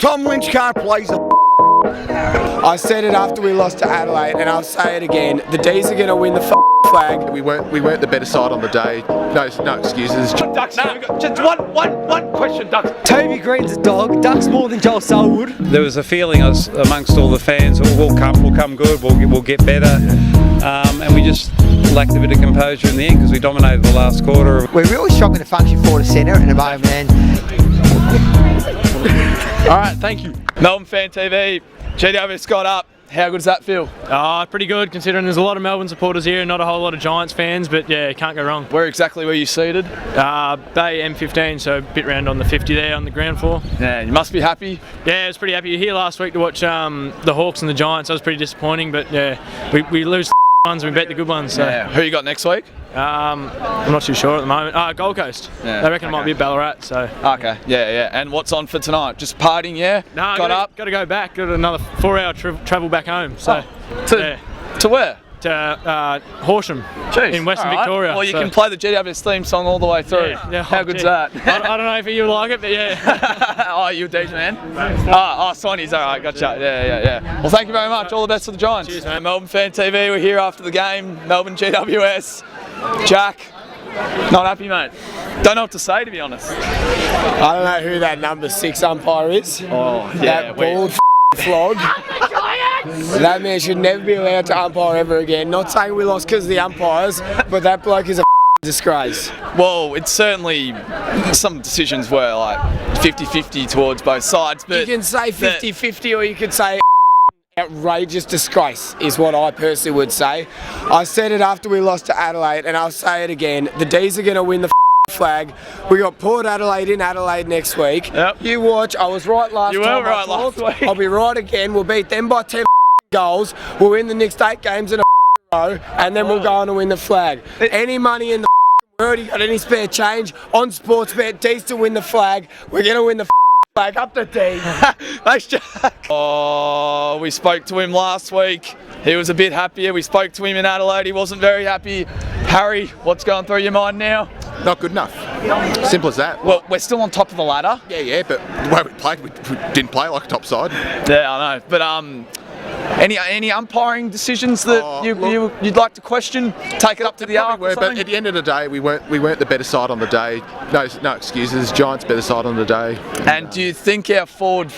Tom Lynch can't play. I said it after we lost to Adelaide, and I'll say it again. The D's are going to win the flag. We weren't the better side on the day. No excuses. Ducks, just one question, Ducks. Toby Green's a dog. Ducks more than Joel Selwood. There was a feeling amongst all the fans, we'll come good, we'll get better, and we just lacked a bit of composure in the end because we dominated the last quarter. We're really struggling to function forward to centre at the moment, man. All right, thank you. Melbourne Fan TV, GWS got up. How good does that feel? Pretty good, considering there's a lot of Melbourne supporters here and not a whole lot of Giants fans, but yeah, can't go wrong. Where exactly were you seated? Bay M15, so a bit round on the 50 there on the ground floor. Yeah, you must be happy. Yeah, I was pretty happy. You were here last week to watch the Hawks and the Giants. That was pretty disappointing, but yeah, we lose the ones and we bet the good ones. So. Yeah. Who you got next week? I'm not too sure at the moment. Gold Coast. Yeah, they reckon it might be Ballarat. So. Okay, yeah. And what's on for tonight? Just partying, yeah? No, got to go back. Got another 4-hour travel back home. So. To where? To Horsham in Western Victoria. Well, you can play the GWS theme song all the way through. Yeah, how good's that? I don't know if you like it, but yeah. Oh, you a DJ man? Swanee's alright, gotcha. Yeah. Well, thank you very much. All the best for the Giants. Cheers, mate. Melbourne Fan TV, we're here after the game. Melbourne GWS. Jack, not happy, mate. Don't know what to say, to be honest. I don't know who that number 6 umpire is. Oh, yeah. That bald flog. That man should never be allowed to umpire ever again. Not saying we lost because of the umpires, but that bloke is a disgrace. Well, it's certainly, some decisions were like 50-50 towards both sides. But you can say 50-50 or you could say outrageous disgrace is what I personally would say. I said it after we lost to Adelaide, and I'll say it again. The D's are going to win the flag. We got Port Adelaide in Adelaide next week. Yep. You watch. I was right last time. You were right last week. I'll be right again. We'll beat them by 10 goals. We'll win the next 8 games in a row, and then we'll go on and win the flag. Any money in the world, you got any spare change on Sportsbet? D's to win the flag. We're going to win the flag. Up the D. Thanks, Jack. Oh, we spoke to him last week. He was a bit happier. We spoke to him in Adelaide. He wasn't very happy. Harry, what's going through your mind now? Not good enough. Simple as that. Well, we're still on top of the ladder. Yeah, but the way we played, we didn't play like a top side. Yeah, I know. But any umpiring decisions that you'd like to question? Take it up to the arc. But at the end of the day, we weren't the better side on the day. No excuses. Giants better side on the day. And do you think our forward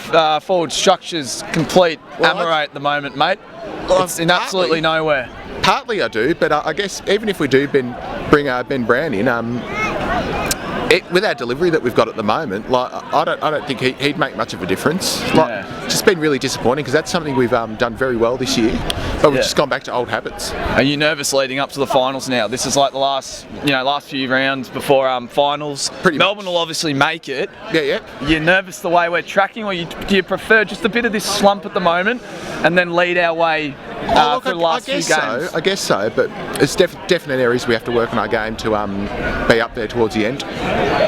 structure's complete Amaray at the moment, mate? Well, it's in absolutely nowhere. Partly I do, but I guess even if we do bring Ben Brown in, with our delivery that we've got at the moment, like I don't think he'd make much of a difference. Just been really disappointing because that's something we've done very well this year, but we've just gone back to old habits. Are you nervous leading up to the finals now? This is like the last few rounds before finals. Melbourne will obviously make it. Yeah. You're nervous the way we're tracking, or do you prefer just a bit of this slump at the moment and then lead our way for the last few games? I guess so, but it's definite areas we have to work on our game to be up there towards the end.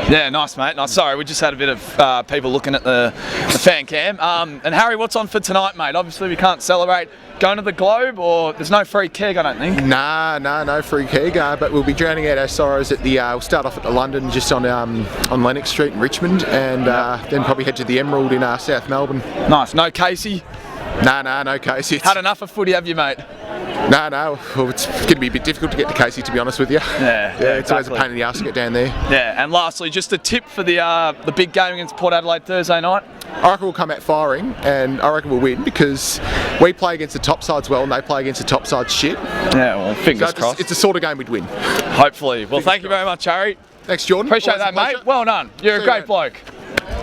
Yeah, nice, mate. Nice. Sorry, we just had a bit of people looking at the fan cam. And Harry, what's on for tonight, mate? Obviously, we can't celebrate going to the Globe, or there's no free keg, I don't think. No free keg. But we'll be drowning out our sorrows at the. We'll start off at the London, just on Lennox Street in Richmond, and then probably head to the Emerald in South Melbourne. Nice. No Casey. No Casey. Had enough of footy, have you, mate? No. Well, it's going to be a bit difficult to get to Casey, to be honest with you. Yeah, it's always a pain in the arse to get down there. Yeah, and lastly, just a tip for the big game against Port Adelaide Thursday night. I reckon we'll come out firing, and I reckon we'll win because we play against the top sides well, and they play against the top sides shit. Yeah, well, fingers crossed. It's the sort of game we'd win. Hopefully. Well, thank you very much, Harry. Thanks, Jordan. Appreciate that, mate. Well done. You're a great bloke.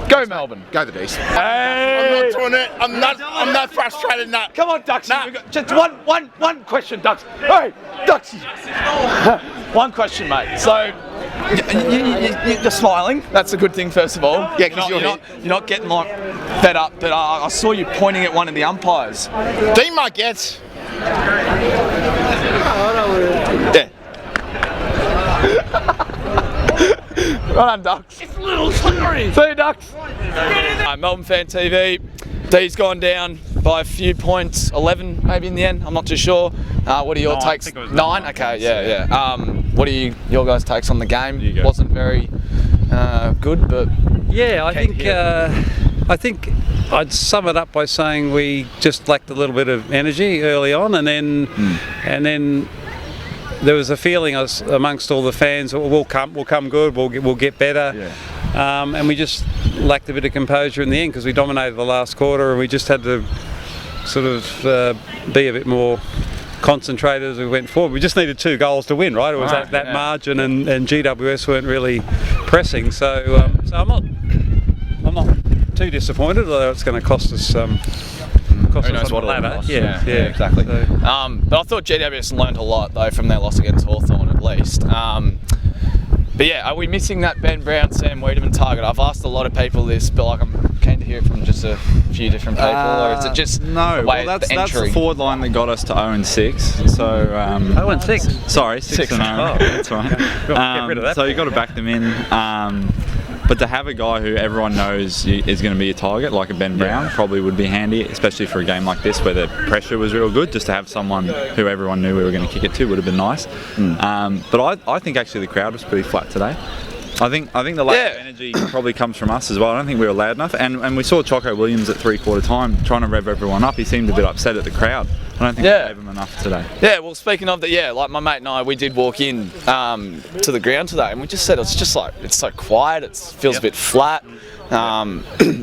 Go Melbourne. Go the D's. Hey. I'm not doing it. I'm not frustrated. Nah. Come on, Ducks. Just one question, Ducks. Hey, Ducks. One question, mate. So you're smiling. That's a good thing, first of all. Yeah, because you're not getting like fed up. But I saw you pointing at one of the umpires. They might get. Yeah. Well done, Ducks. It's a little slippery. See you, Ducks. Melbourne Fan TV. D's gone down by a few points, 11 maybe in the end. I'm not too sure. What are your takes? 9. Okay, yeah. What are your guys' takes on the game? Wasn't very good, but Yeah, I think I think I'd sum it up by saying we just lacked a little bit of energy early on, and then there was a feeling amongst all the fans, we'll come good, we'll get better, and we just lacked a bit of composure in the end because we dominated the last quarter, and we just had to sort of be a bit more concentrated as we went forward. We just needed 2 goals to win, right? It was that margin, and GWS weren't really pressing, so I'm not too disappointed, although it's going to cost us. Who knows what ladder? Yeah, exactly. So. But I thought GWS learned a lot though from their loss against Hawthorn at least. But yeah, are we missing that Ben Brown, Sam Wiedemann target? I've asked a lot of people this, but like I'm keen to hear it from just a few different people, or is it just no? Well, that's the forward line that got us to 0-6. So 0-6. Sorry, 6-0. Oh, that's right. Get rid of that. So you got to back them in. But to have a guy who everyone knows is going to be a target, like a Ben Brown, probably would be handy, especially for a game like this where the pressure was real good. Just to have someone who everyone knew we were going to kick it to would have been nice. But I think actually the crowd was pretty flat today. I think the lack of energy probably comes from us as well. I don't think we were loud enough, and we saw Choco Williams at 3/4 time trying to rev everyone up. He seemed a bit upset at the crowd. I don't think we gave him enough today. Yeah, well, speaking of that, like my mate and I, we did walk in to the ground today, and we just said it's just like it's so quiet. It feels a bit flat.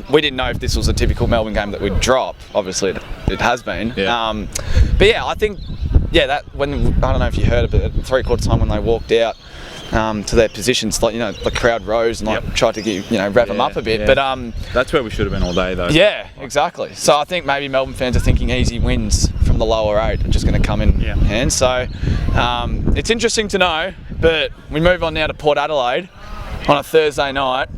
We didn't know if this was a typical Melbourne game that we'd drop. Obviously, it has been. Yeah. But yeah, I think that when I don't know if you heard it, but at 3/4 time when they walked out to their positions, like the crowd rose and tried to rev them up a bit. But that's where we should have been all day, though. Yeah, exactly. So I think maybe Melbourne fans are thinking easy wins from the lower 8 are just going to come in hands. So it's interesting to know. But we move on now to Port Adelaide on a Thursday night.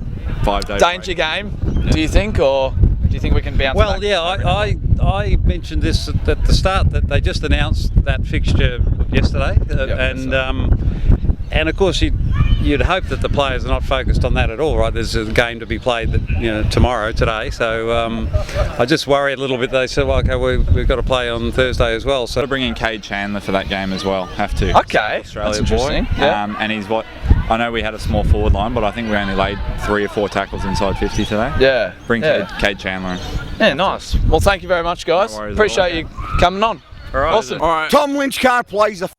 5-day danger break. game. Do you think, or do you think we can bounce back? Well, I mentioned this at the start that they just announced that fixture yesterday, and of course you'd hope that the players are not focused on that at all, right? There's a game to be played today, so I just worry a little bit. They said, well, okay, we've got to play on Thursday as well. So got to bring in Cade Chandler for that game as well. Have to. Okay, Australia that's boy. interesting. Yeah. And he's I know we had a small forward line, but I think we only laid 3 or 4 tackles inside 50 today. Yeah. Bring Cade Chandler in. Yeah, nice. Well, thank you very much, guys. No worries Appreciate you coming on. All right. Awesome. All right. Tom Lynch can't play, he's a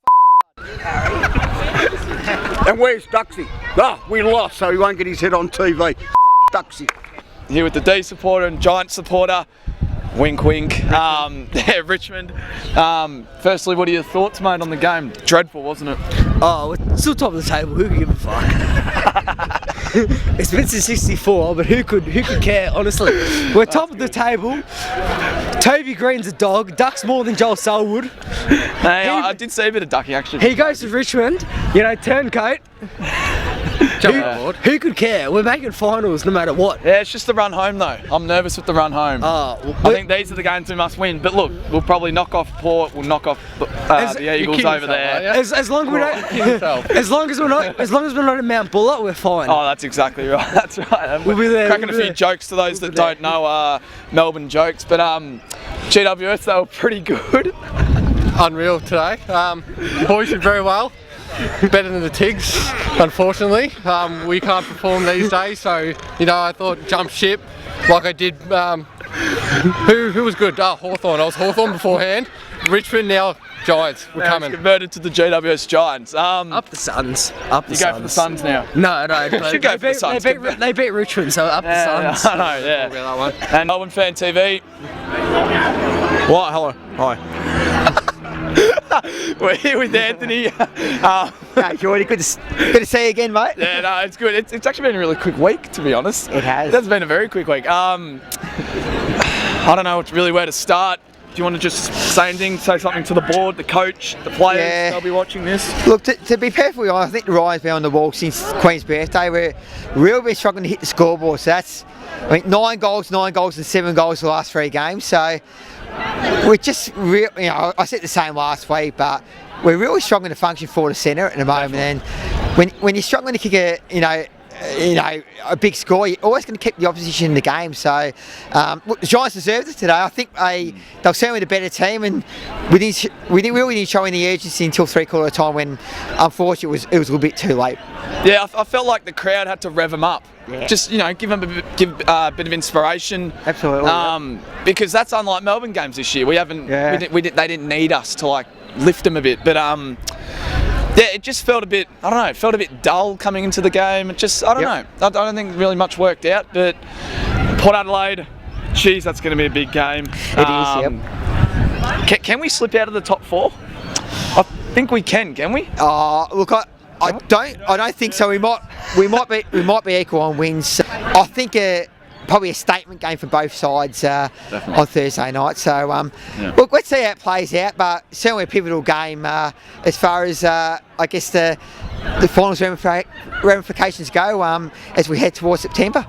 And where's Duxie? We lost, so he won't get his head on TV. Duxie. Here with the D supporter and Giant supporter. Wink, wink. Richmond. Firstly, what are your thoughts, mate, on the game? Dreadful, wasn't it? Oh, we're still top of the table. Who could give a fuck? It's been since '64, but who could care? Honestly, we're top of the table. Toby Green's a dog. Ducks more than Joel Selwood. Hey, I did see a bit of ducking actually. He goes to Richmond. Turncoat. Who could care? We're making finals no matter what. Yeah, it's just the run home though. I'm nervous with the run home. I think these are the games we must win. But look, we'll probably knock off Port. We'll knock off the Eagles over there. As long as we don't, as long as we're not at Mount Buller, we're fine. Oh, that's exactly right. That's right. We'll be there. Cracking a few jokes to those that don't know Melbourne jokes, but GWS, they were pretty good. Unreal today. Boys did very well. Better than the Tigs, unfortunately. We can't perform these days, so I thought jump ship like I did. Who was good? Hawthorn. I was Hawthorn beforehand. Richmond, now Giants. We're coming. Converted to the GWS Giants. Up the Suns. Up the you Suns. go for the Suns now. No. Should go for the Suns. They beat Richmond, so up the Suns. I know. Yeah. That one. And Melbourne Fan TV. What? Hello. Hi. We're here with Anthony. Jordy, good to see you again, mate. Yeah, no, it's good. It's actually been a really quick week, to be honest. It has. It's been a very quick week. I don't know really where to start. Do you want to just say something to the board, the coach, the players? Yeah. They'll be watching this. Look, to be perfectly honest, I think the Ryan's been on the wall since Queen's birthday. We're really struggling to hit the scoreboard. So that's, 9 goals and 7 goals the last 3 games. So we're just real. I said the same last week, but we're really struggling to function forward to centre at the moment. And when you're struggling to kick a big score, you're always going to keep the opposition in the game. So look, the Giants deserved it today. I think they were certainly the better team, and we really didn't show any urgency until 3/4 time when, unfortunately, it was a little bit too late. Yeah, I felt like the crowd had to rev them up. Yeah. Just give them a bit of inspiration. Absolutely. Because that's unlike Melbourne games this year. We haven't. Yeah. They didn't need us to like lift them a bit, but yeah, it just felt a bit. I don't know. It felt a bit dull coming into the game. It just. I don't know. I don't think really much worked out. But Port Adelaide, geez, that's going to be a big game. It is. Yep. Can we slip out of the top 4? I think we can we? Look, I don't think so. We might be equal on wins. I think probably a statement game for both sides on Thursday night. So look, let's see how it plays out. But certainly a pivotal game as far as I guess the finals ramifications go as we head towards September.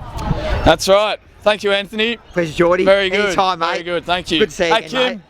That's right. Thank you, Anthony. Pleasure, Geordie. Very good. Anytime, mate. Very good. Thank you. Good to see you Hey, again, Kim. mate.